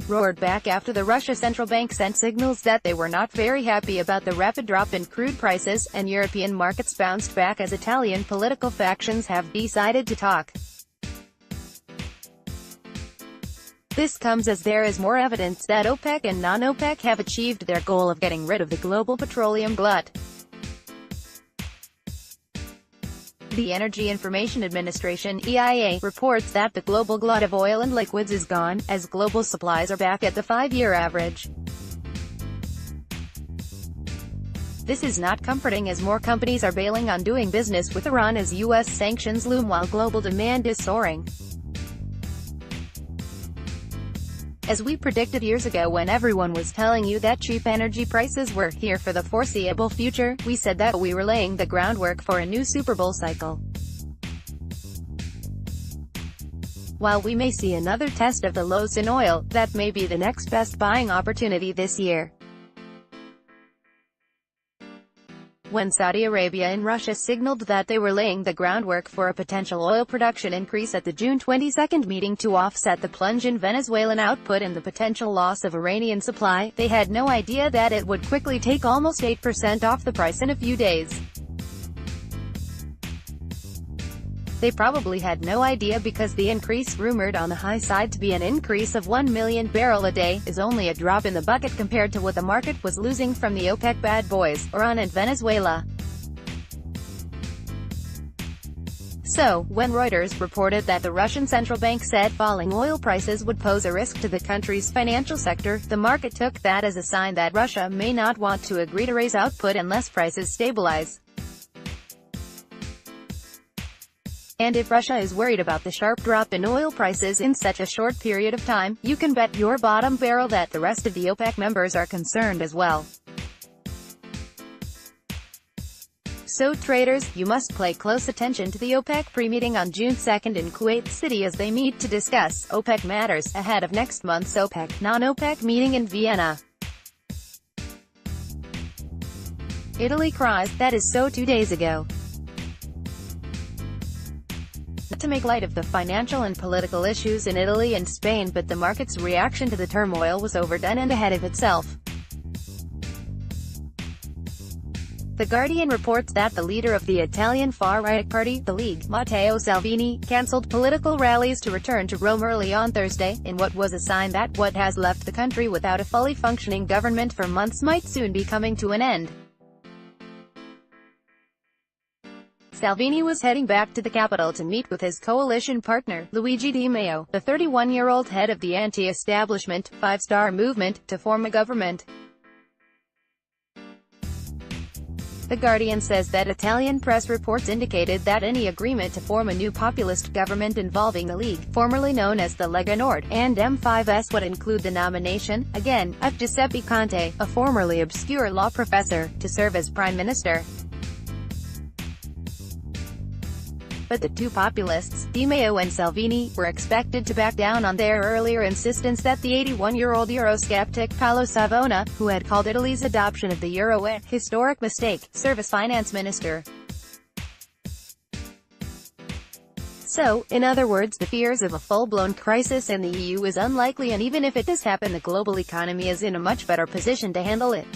roared back after the Russia central bank sent signals that they were not very happy about the rapid drop in crude prices, and European markets bounced back as Italian political factions have decided to talk. This comes as there is more evidence that OPEC and non-OPEC have achieved their goal of getting rid of the global petroleum glut. The Energy Information Administration (EIA) reports that the global glut of oil and liquids is gone, as global supplies are back at the 5-year average. This is not comforting as more companies are bailing on doing business with Iran as U.S. sanctions loom while global demand is soaring. As we predicted years ago when everyone was telling you that cheap energy prices were here for the foreseeable future, we said that we were laying the groundwork for a new Super Bowl cycle. While we may see another test of the lows in oil, that may be the next best buying opportunity this year. When Saudi Arabia and Russia signaled that they were laying the groundwork for a potential oil production increase at the June 22 meeting to offset the plunge in Venezuelan output and the potential loss of Iranian supply, they had no idea that it would quickly take almost 8% off the price in a few days. They probably had no idea because the increase, rumored on the high side to be an increase of 1 million barrels a day, is only a drop in the bucket compared to what the market was losing from the OPEC bad boys, Iran and Venezuela. So, when Reuters reported that the Russian central bank said falling oil prices would pose a risk to the country's financial sector, the market took that as a sign that Russia may not want to agree to raise output unless prices stabilize. And if Russia is worried about the sharp drop in oil prices in such a short period of time, you can bet your bottom barrel that the rest of the OPEC members are concerned as well. So traders, you must pay close attention to the OPEC pre-meeting on June 2 in Kuwait City as they meet to discuss OPEC matters, ahead of next month's OPEC, non-OPEC meeting in Vienna. Italy cries, that is so 2 days ago. Not to make light of the financial and political issues in Italy and Spain, but the market's reaction to the turmoil was overdone and ahead of itself. The Guardian reports that the leader of the Italian far-right party, the League, Matteo Salvini, cancelled political rallies to return to Rome early on Thursday, in what was a sign that what has left the country without a fully functioning government for months might soon be coming to an end. Salvini was heading back to the capital to meet with his coalition partner, Luigi Di Maio, the 31-year-old head of the anti-establishment, Five-Star Movement, to form a government. The Guardian says that Italian press reports indicated that any agreement to form a new populist government involving the League, formerly known as the Lega Nord, and M5S would include the nomination, again, of Giuseppe Conte, a formerly obscure law professor, to serve as prime minister. But the two populists, Di Maio and Salvini, were expected to back down on their earlier insistence that the 81-year-old Eurosceptic Paolo Savona, who had called Italy's adoption of the euro a historic mistake, serve as finance minister. So, in other words, the fears of a full-blown crisis in the EU is unlikely, and even if it does happen, the global economy is in a much better position to handle it.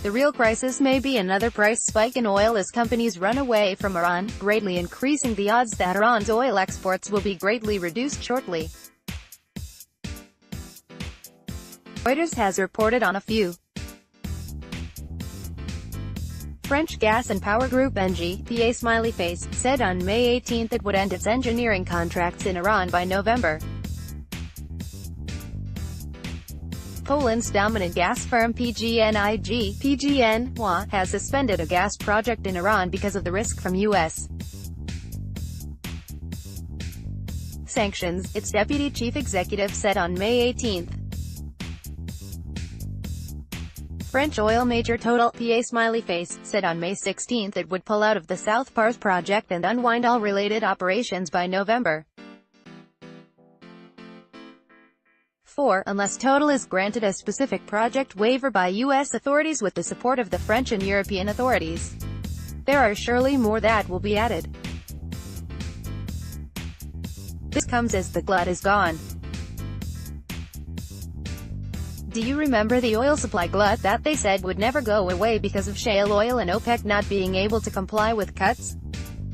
The real crisis may be another price spike in oil as companies run away from Iran, greatly increasing the odds that Iran's oil exports will be greatly reduced shortly. Reuters has reported on a few. French gas and power group Engie, PA smiley face, said on May 18 it would end its engineering contracts in Iran by November. Poland's dominant gas firm PGNiG has suspended a gas project in Iran because of the risk from U.S. sanctions, its deputy chief executive said on May 18. French oil major Total, PA smiley face, said on May 16 it would pull out of the South Pars project and unwind all related operations by November. Unless Total is granted a specific project waiver by U.S. authorities with the support of the French and European authorities. There are surely more that will be added. This comes as the glut is gone. Do you remember the oil supply glut that they said would never go away because of shale oil and OPEC not being able to comply with cuts?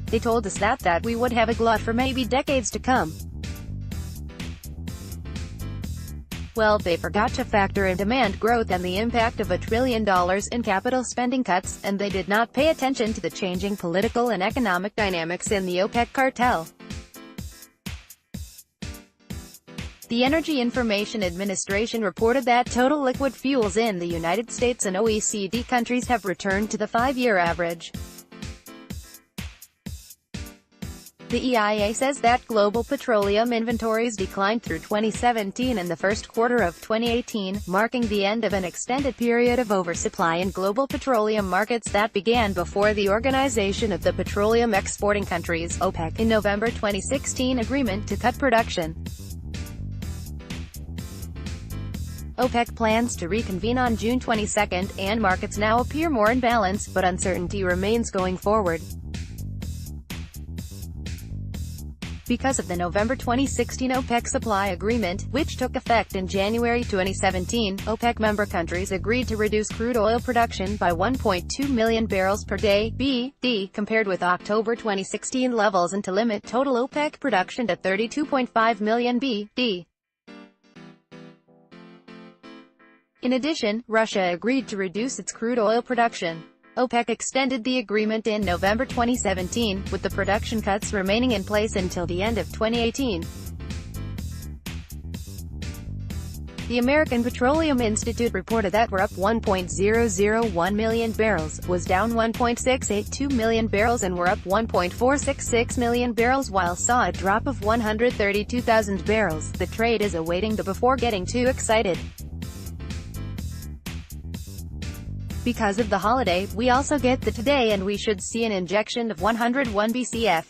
They told us that we would have a glut for maybe decades to come. Well, they forgot to factor in demand growth and the impact of $1 trillion in capital spending cuts, and they did not pay attention to the changing political and economic dynamics in the OPEC cartel. The Energy Information Administration reported that total liquid fuels in the United States and OECD countries have returned to the 5-year average. The EIA says that global petroleum inventories declined through 2017 and the first quarter of 2018, marking the end of an extended period of oversupply in global petroleum markets that began before the Organization of the Petroleum Exporting Countries (OPEC) in November 2016 agreement to cut production. OPEC plans to reconvene on June 22, and markets now appear more in balance, but uncertainty remains going forward. Because of the November 2016 OPEC supply agreement, which took effect in January 2017, OPEC member countries agreed to reduce crude oil production by 1.2 million barrels per day (BD) compared with October 2016 levels and to limit total OPEC production to 32.5 million BD. In addition, Russia agreed to reduce its crude oil production. OPEC extended the agreement in November 2017, with the production cuts remaining in place until the end of 2018. The American Petroleum Institute reported that we're up 1.001 million barrels, was down 1.682 million barrels and were up 1.466 million barrels while saw a drop of 132,000 barrels. The trade is awaiting the before getting too excited. Because of the holiday, we also get the today and we should see an injection of 101 BCF.